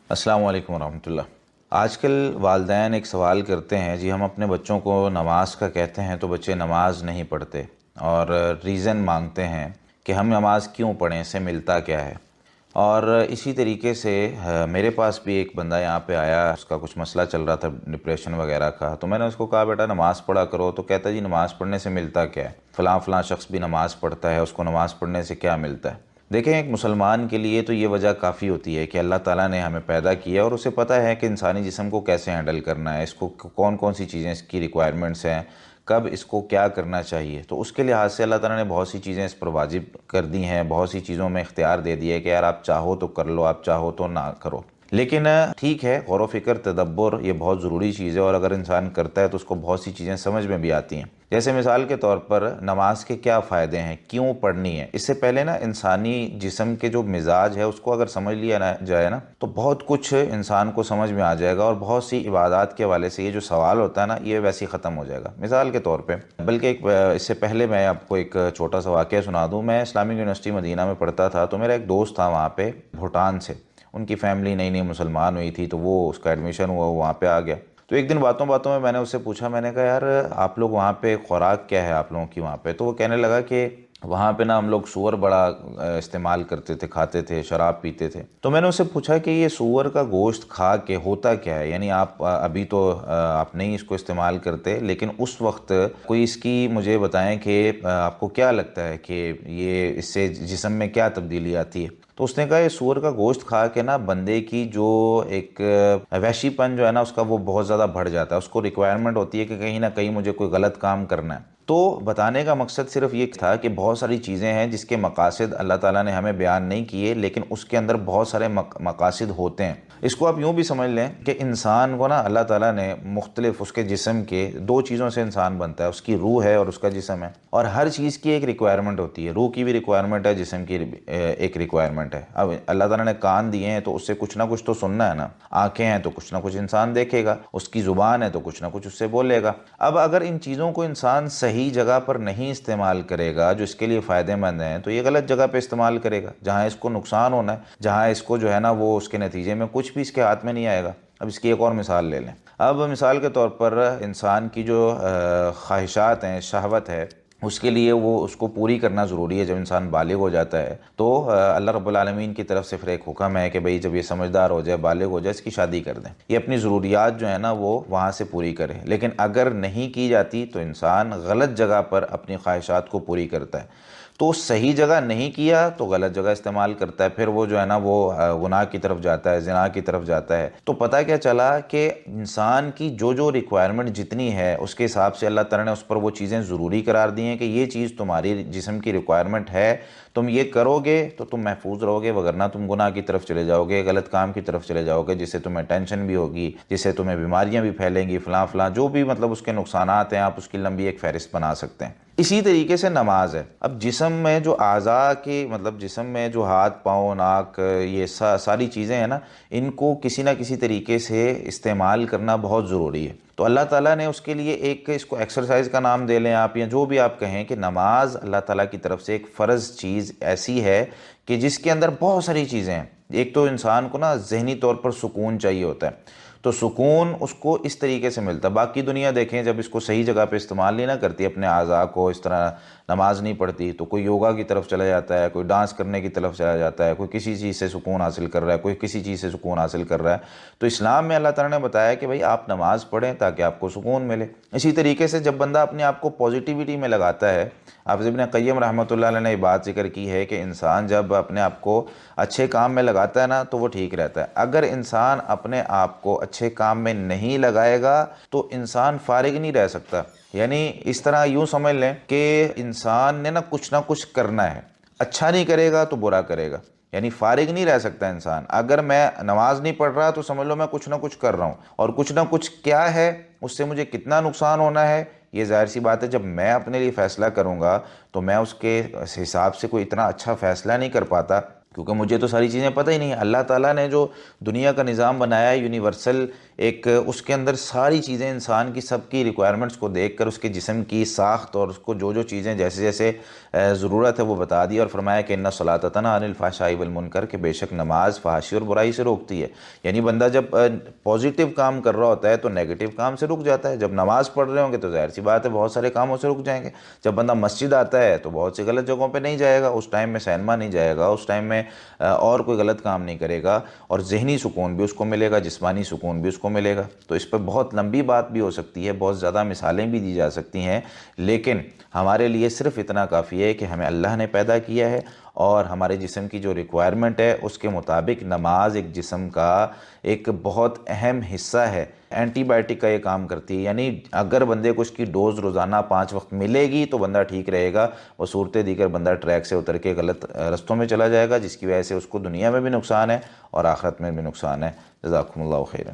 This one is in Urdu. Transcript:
السلام علیکم ورحمۃ اللہ۔ آج کل والدین ایک سوال کرتے ہیں، جی ہم اپنے بچوں کو نماز کا کہتے ہیں تو بچے نماز نہیں پڑھتے، اور ریزن مانگتے ہیں کہ ہم نماز کیوں پڑھیں، اس سے ملتا کیا ہے۔ اور اسی طریقے سے میرے پاس بھی ایک بندہ یہاں پہ آیا، اس کا کچھ مسئلہ چل رہا تھا ڈپریشن وغیرہ کا، تو میں نے اس کو کہا بیٹا نماز پڑھا کرو، تو کہتا جی نماز پڑھنے سے ملتا کیا ہے، فلاں فلاں شخص بھی نماز پڑھتا ہے، اس کو نماز پڑھنے سے کیا ملتا ہے۔ دیکھیں، ایک مسلمان کے لیے تو یہ وجہ کافی ہوتی ہے کہ اللہ تعالیٰ نے ہمیں پیدا کیا اور اسے پتہ ہے کہ انسانی جسم کو کیسے ہینڈل کرنا ہے، اس کو کون کون سی چیزیں اس کی ریکوائرمنٹس ہیں، کب اس کو کیا کرنا چاہیے۔ تو اس کے لحاظ سے اللہ تعالیٰ نے بہت سی چیزیں اس پر واجب کر دی ہیں، بہت سی چیزوں میں اختیار دے دیا ہے کہ یار آپ چاہو تو کر لو، آپ چاہو تو نہ کرو۔ لیکن ٹھیک ہے، غور و فکر، تدبر یہ بہت ضروری چیز ہے، اور اگر انسان کرتا ہے تو اس کو بہت سی چیزیں سمجھ میں بھی آتی ہیں۔ جیسے مثال کے طور پر نماز کے کیا فائدے ہیں، کیوں پڑھنی ہے۔ اس سے پہلے انسانی جسم کے جو مزاج ہے اس کو اگر سمجھ لیا جائے تو بہت کچھ انسان کو سمجھ میں آ جائے گا، اور بہت سی عبادات کے حوالے سے یہ جو سوال ہوتا ہے یہ ویسے ہی ختم ہو جائے گا۔ مثال کے طور پہ، بلکہ اس سے پہلے میں آپ کو ایک چھوٹا سا واقعہ سنا دوں۔ میں اسلامک یونیورسٹی مدینہ میں پڑھتا تھا، تو میرا ایک دوست تھا وہاں پہ بھوٹان سے، ان کی فیملی نئی نئی مسلمان ہوئی تھی، تو وہ اس کا ایڈمیشن ہوا، وہاں پہ آ گیا۔ تو ایک دن باتوں باتوں میں نے اس سے پوچھا، میں نے کہا یار آپ لوگ وہاں پہ خوراک کیا ہے آپ لوگوں کی وہاں پہ؟ تو وہ کہنے لگا کہ وہاں پہ ہم لوگ سور بڑا استعمال کرتے تھے، کھاتے تھے، شراب پیتے تھے۔ تو میں نے اس سے پوچھا کہ یہ سور کا گوشت کھا کے ہوتا کیا ہے، یعنی آپ ابھی تو آپ نہیں اس کو استعمال کرتے، لیکن اس وقت کوئی اس کی مجھے بتائیں کہ آپ کو کیا لگتا ہے کہ یہ اس سے جسم میں کیا تبدیلی آتی ہے۔ تو اس نے کہا یہ سور کا گوشت کھا کے بندے کی جو ایک وحشی پن جو ہے اس کا وہ بہت زیادہ بڑھ جاتا ہے، اس کو ریکوائرمنٹ ہوتی ہے کہ کہیں نہ کہیں مجھے کوئی غلط کام کرنا ہے۔ تو بتانے کا مقصد صرف یہ تھا کہ بہت ساری چیزیں ہیں جس کے مقاصد اللہ تعالیٰ نے ہمیں بیان نہیں کیے، لیکن اس کے اندر بہت سارے مقاصد ہوتے ہیں۔ اس کو آپ یوں بھی سمجھ لیں کہ انسان کو اللہ تعالیٰ نے مختلف اس کے جسم کے دو چیزوں سے انسان بنتا ہے، اس کی روح ہے اور اس کا جسم ہے، اور ہر چیز کی ایک ریکوائرمنٹ ہوتی ہے، روح کی بھی ریکوائرمنٹ ہے، جسم کی ایک ریکوائرمنٹ ہے۔ اب اللہ تعالیٰ نے کان دیے ہیں تو اس سے کچھ نہ کچھ تو سننا ہے نا، آنکھیں ہیں تو کچھ نہ کچھ انسان دیکھے گا، اس کی زبان ہے تو کچھ نہ کچھ اس سے بولے گا۔ اب اگر ان چیزوں کو انسان صحیح جگہ پر نہیں استعمال کرے گا جو اس کے لیے فائدے مند ہیں، تو یہ غلط جگہ پہ استعمال کرے گا جہاں اس کو نقصان ہونا ہے، جہاں اس کو جو ہے وہ اس کے نتیجے میں کچھ بھی اس کے ہاتھ میں نہیں آئے گا۔ اب اس کی ایک اور مثال لے لیں۔ اب مثال کے طور پر انسان کی جو خواہشات ہیں، شہوت ہے، اس کے لیے وہ اس کو پوری کرنا ضروری ہے۔ جب انسان بالغ ہو جاتا ہے تو اللہ رب العالمین کی طرف سے پھر ایک حکم ہے کہ بھئی جب یہ سمجھدار ہو جائے، بالغ ہو جائے، اس کی شادی کر دیں، یہ اپنی ضروریات جو ہیں وہ وہاں سے پوری کرے۔ لیکن اگر نہیں کی جاتی تو انسان غلط جگہ پر اپنی خواہشات کو پوری کرتا ہے، تو صحیح جگہ نہیں کیا تو غلط جگہ استعمال کرتا ہے، پھر وہ جو ہے وہ گناہ کی طرف جاتا ہے، زنا کی طرف جاتا ہے۔ تو پتہ کیا چلا کہ انسان کی جو ریکوائرمنٹ جتنی ہے اس کے حساب سے اللہ تعالیٰ نے اس پر وہ چیزیں ضروری قرار دی ہیں کہ یہ چیز تمہاری جسم کی ریکوائرمنٹ ہے، تم یہ کرو گے تو تم محفوظ رہو گے، وگرنہ تم گناہ کی طرف چلے جاؤ گے، غلط کام کی طرف چلے جاؤ گے، جس سے تمہیں ٹینشن بھی ہوگی، جس سے تمہیں بیماریاں بھی پھیلیں گی، فلاں فلاں جو بھی اس کے نقصانات ہیں، آپ اس کی لمبی ایک فہرست بنا سکتے ہیں۔ اسی طریقے سے نماز ہے۔ اب جسم میں جو اعضاء کے جسم میں جو ہاتھ، پاؤں، ناک، یہ ساری چیزیں ہیں ان کو کسی نہ کسی طریقے سے استعمال کرنا بہت ضروری ہے۔ تو اللہ تعالیٰ نے اس کے لیے ایک، اس کو ایکسرسائز کا نام دے لیں آپ، یا جو بھی آپ کہیں، کہ نماز اللہ تعالیٰ کی طرف سے ایک فرض چیز ایسی ہے کہ جس کے اندر بہت ساری چیزیں ہیں۔ ایک تو انسان کو ذہنی طور پر سکون چاہیے ہوتا ہے، تو سکون اس کو اس طریقے سے ملتا ہے۔ باقی دنیا دیکھیں جب اس کو صحیح جگہ پہ استعمال نہیں کرتی، اپنے اعضاء کو اس طرح نماز نہیں پڑھتی، تو کوئی یوگا کی طرف چلا جاتا ہے، کوئی ڈانس کرنے کی طرف چلا جاتا ہے، کوئی کسی چیز سے سکون حاصل کر رہا ہے، کوئی کسی چیز سے سکون حاصل کر رہا ہے۔ تو اسلام میں اللہ تعالیٰ نے بتایا کہ بھائی آپ نماز پڑھیں تاکہ آپ کو سکون ملے۔ اسی طریقے سے جب بندہ اپنے آپ کو پازیٹیوٹی میں لگاتا ہے، حافظ ابن قیم رحمۃ اللہ علیہ نے یہ بات ذکر کی ہے کہ انسان جب اپنے آپ کو اچھے کام میں لگاتا ہے تو وہ ٹھیک رہتا ہے۔ اگر انسان اپنے آپ کو اچھے کام میں نہیں لگائے گا تو انسان فارغ نہیں رہ سکتا۔ یعنی اس طرح یوں سمجھ لیں کہ انسان نے کچھ نہ کچھ کرنا ہے، اچھا نہیں کرے گا تو برا کرے گا، یعنی فارغ نہیں رہ سکتا انسان۔ اگر میں نماز نہیں پڑھ رہا تو سمجھ لو میں کچھ نہ کچھ کر رہا ہوں، اور کچھ نہ کچھ کیا ہے، اس سے مجھے کتنا نقصان ہونا ہے، یہ ظاہر سی بات ہے۔ جب میں اپنے لیے فیصلہ کروں گا تو میں اس کے حساب سے کوئی اتنا اچھا فیصلہ نہیں کر پاتا، کیونکہ مجھے تو ساری چیزیں پتہ ہی نہیں ہیں۔ اللہ تعالیٰ نے جو دنیا کا نظام بنایا ہے یونیورسل، ایک اس کے اندر ساری چیزیں انسان کی سب کی ریکوائرمنٹس کو دیکھ کر اس کے جسم کی ساخت اور اس کو جو جو چیزیں جیسے جیسے ضرورت ہے وہ بتا دی، اور فرمایا کہ ان الصلاۃ تنہی عن الفحشاء والمنکر، کہ بے شک نماز فحاشی اور برائی سے روکتی ہے۔ یعنی بندہ جب پازیٹیو کام کر رہا ہوتا ہے تو نیگیٹو کام سے رک جاتا ہے، جب نماز پڑھ رہے ہوں گے تو ظاہر سی بات ہے بہت سارے کاموں سے رک جائیں گے۔ جب بندہ مسجد آتا ہے تو بہت سی غلط جگہوں پہ نہیں جائے گا، اس ٹائم میں سینما نہیں جائے گا، اس ٹائم میں اور کوئی غلط کام نہیں کرے گا، اور ذہنی سکون بھی اس کو ملے گا، جسمانی سکون بھی اس کو ملے گا۔ تو اس پہ بہت لمبی بات بھی ہو سکتی ہے، بہت زیادہ مثالیں بھی دی جا سکتی ہیں، لیکن ہمارے لیے صرف اتنا کافی ہے کہ ہمیں اللہ نے پیدا کیا ہے، اور ہمارے جسم کی جو ریکوائرمنٹ ہے اس کے مطابق نماز ایک جسم کا ایک بہت اہم حصہ ہے، اینٹی بائیوٹک کا یہ کام کرتی ہے۔ یعنی اگر بندے کو اس کی ڈوز روزانہ 5 وقت ملے گی تو بندہ ٹھیک رہے گا، وہ صورت دیگر بندہ ٹریک سے اتر کے غلط رستوں میں چلا جائے گا، جس کی وجہ سے اس کو دنیا میں بھی نقصان ہے اور آخرت میں بھی نقصان ہے۔ جزاکم اللہ خیرا۔